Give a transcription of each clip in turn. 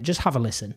Just have a listen.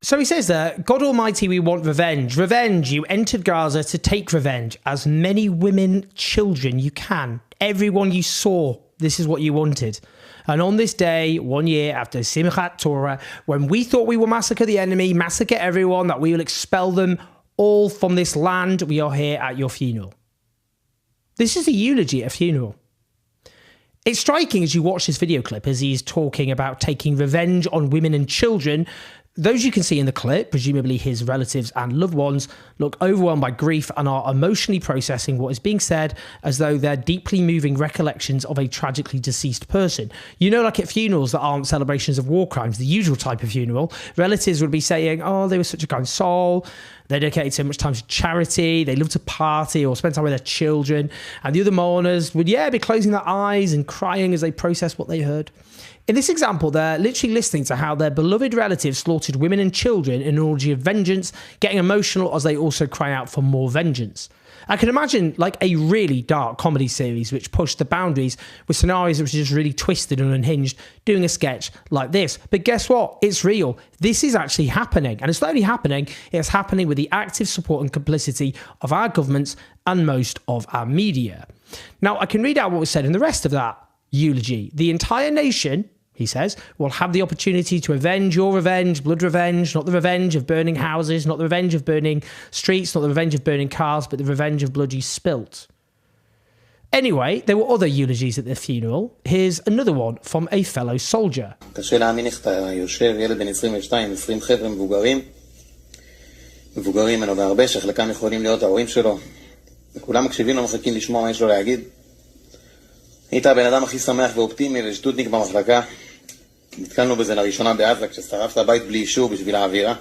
So he says there, God Almighty, we want revenge. Revenge. You entered Gaza to take revenge. As many women, children you can. Everyone you saw. This is what you wanted. And on this day, 1 year after Simchat Torah, when we thought we will massacre the enemy, massacre everyone, that we will expel them all from this land, we are here at your funeral. This is a eulogy at a funeral. It's striking as you watch this video clip as he's talking about taking revenge on women and children. Those you can see in the clip, presumably his relatives and loved ones, look overwhelmed by grief and are emotionally processing what is being said as though they're deeply moving recollections of a tragically deceased person. You know, like at funerals that aren't celebrations of war crimes, the usual type of funeral, relatives would be saying, oh, they were such a kind soul, they dedicated so much time to charity, they loved to party or spend time with their children. And the other mourners would, be closing their eyes and crying as they process what they heard. In this example, they're literally listening to how their beloved relatives slaughtered women and children in an orgy of vengeance, getting emotional as they also cry out for more vengeance. I can imagine like a really dark comedy series which pushed the boundaries with scenarios which are just really twisted and unhinged, doing a sketch like this. But guess what? It's real. This is actually happening. And it's not only happening, it's happening with the active support and complicity of our governments and most of our media. Now, I can read out what was said in the rest of that eulogy. The entire nation, he says, will have the opportunity to avenge your revenge, blood revenge, not the revenge of burning houses, not the revenge of burning streets, not the revenge of burning cars, but the revenge of blood you spilt. Anyway, there were other eulogies at the funeral. Here's another one from a fellow soldier. קשה להאמין איך אתה יושב, ילד בן 22, 20 חבר'ה מבוגרים ממנו בהרבה, שחלקם יכולים להיות ההורים שלו, וכולם מקשיבים לו, מחכים לשמוע מה יש לו להגיד. היית הבן אדם הכי שמח ואופטימי ושטותניק במחלקה. נתקלנו בזה לראשונה בעזה כששרפת הבית בלי אישור בשביל האווירה.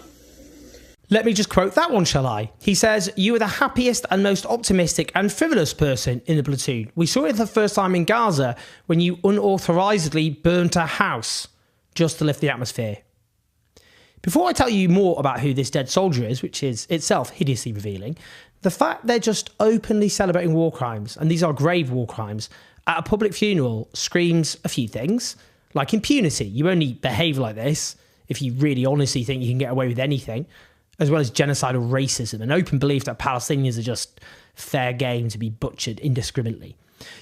Let me just quote that one, shall I? He says, you were the happiest and most optimistic and frivolous person in the platoon. We saw it the first time in Gaza when you unauthorizedly burnt a house just to lift the atmosphere. Before I tell you more about who this dead soldier is, which is itself hideously revealing, the fact they're just openly celebrating war crimes, and these are grave war crimes, at a public funeral screams a few things, like impunity. You only behave like this if you really honestly think you can get away with anything, as well as genocidal racism, an open belief that Palestinians are just fair game to be butchered indiscriminately.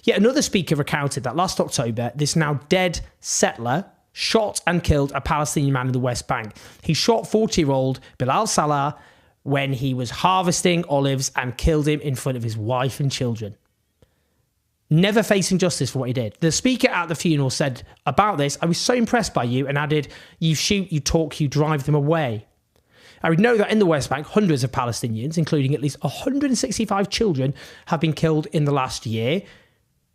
Yet another speaker recounted that last October, this now dead settler shot and killed a Palestinian man in the West Bank. He shot 40-year-old Bilal Salah when he was harvesting olives and killed him in front of his wife and children. Never facing justice for what he did. The speaker at the funeral said about this, I was so impressed by you, and added, you shoot, you talk, you drive them away. I would know that in the West Bank, hundreds of Palestinians, including at least 165 children, have been killed in the last year,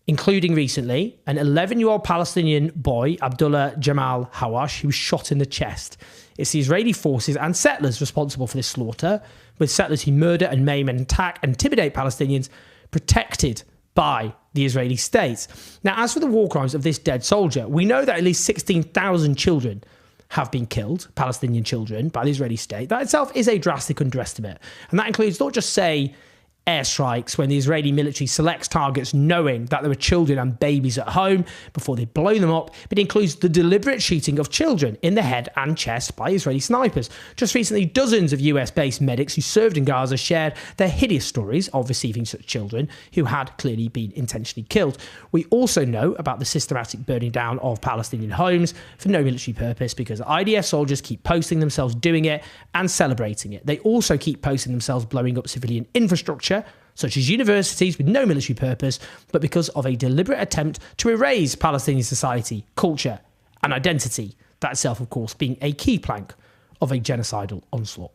including recently an 11-year-old Palestinian boy, Abdullah Jamal Hawash, who was shot in the chest. It's the Israeli forces and settlers responsible for this slaughter, with settlers who murder and maim and attack and intimidate Palestinians protected by the Israeli state. Now, as for the war crimes of this dead soldier, we know that at least 16,000 children have been killed, Palestinian children, by the Israeli state. That itself is a drastic underestimate. And that includes not just, say, airstrikes when the Israeli military selects targets knowing that there are children and babies at home before they blow them up, but it includes the deliberate shooting of children in the head and chest by Israeli snipers. Just recently, dozens of US-based medics who served in Gaza shared their hideous stories of receiving such children who had clearly been intentionally killed. We also know about the systematic burning down of Palestinian homes for no military purpose because IDF soldiers keep posting themselves doing it and celebrating it. They also keep posting themselves blowing up civilian infrastructure, such as universities, with no military purpose, but because of a deliberate attempt to erase Palestinian society, culture, and identity. That itself, of course, being a key plank of a genocidal onslaught.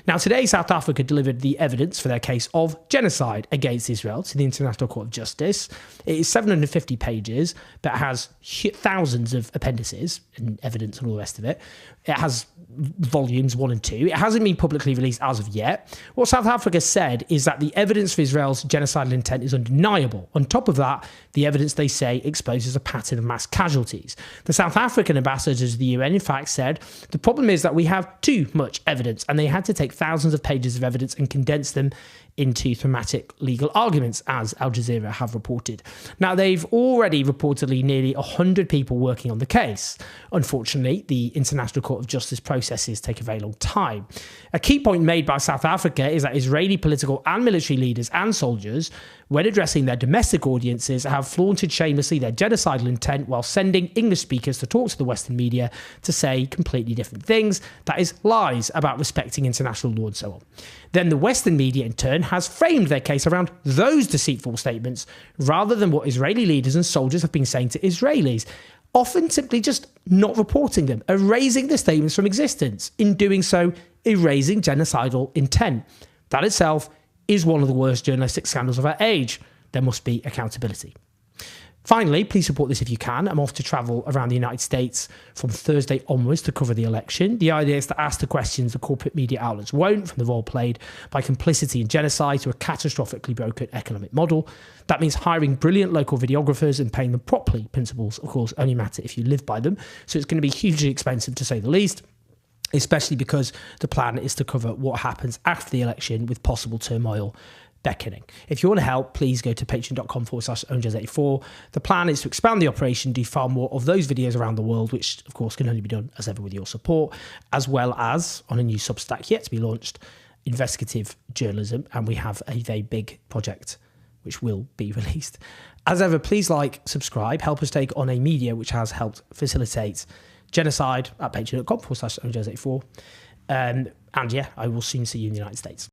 Now, today, South Africa delivered the evidence for their case of genocide against Israel to the International Court of Justice. It is 750 pages, but has thousands of appendices and evidence and all the rest of it. It has volumes 1 and 2. It hasn't been publicly released as of yet. What South Africa said is that the evidence for Israel's genocidal intent is undeniable. On top of that, the evidence, they say, exposes a pattern of mass casualties. The South African ambassador to the UN, in fact, said, the problem is that we have too much evidence, and they had to take thousands of pages of evidence and condense them into thematic legal arguments, as Al Jazeera have reported. Now, they've already reportedly nearly 100 people working on the case. Unfortunately, the International Court of Justice processes take a very long time. A key point made by South Africa is that Israeli political and military leaders and soldiers, when addressing their domestic audiences, have flaunted shamelessly their genocidal intent while sending English speakers to talk to the Western media to say completely different things, that is, lies about respecting international law and so on. Then the Western media, in turn, has framed their case around those deceitful statements rather than what Israeli leaders and soldiers have been saying to Israelis, often simply just not reporting them, erasing the statements from existence. In doing so, erasing genocidal intent. That itself is one of the worst journalistic scandals of our age. There must be accountability. Finally, please support this if you can. I'm off to travel around the United States from Thursday onwards to cover the election. The idea is to ask the questions the corporate media outlets won't, from the role played by complicity in genocide to a catastrophically broken economic model. That means hiring brilliant local videographers and paying them properly. Principles, of course, only matter if you live by them. So it's going to be hugely expensive, to say the least, especially because the plan is to cover what happens after the election with possible turmoil beckoning. If you want to help, please go to patreon.com/OwenJazz84. The plan is to expand the operation, do far more of those videos around the world, which of course can only be done as ever with your support, as well as on a new Substack yet to be launched, investigative journalism. And we have a very big project which will be released. As ever, please like, subscribe, help us take on a media which has helped facilitate genocide at patreon.com/OwenJazz84. And yeah, I will soon see you in the United States.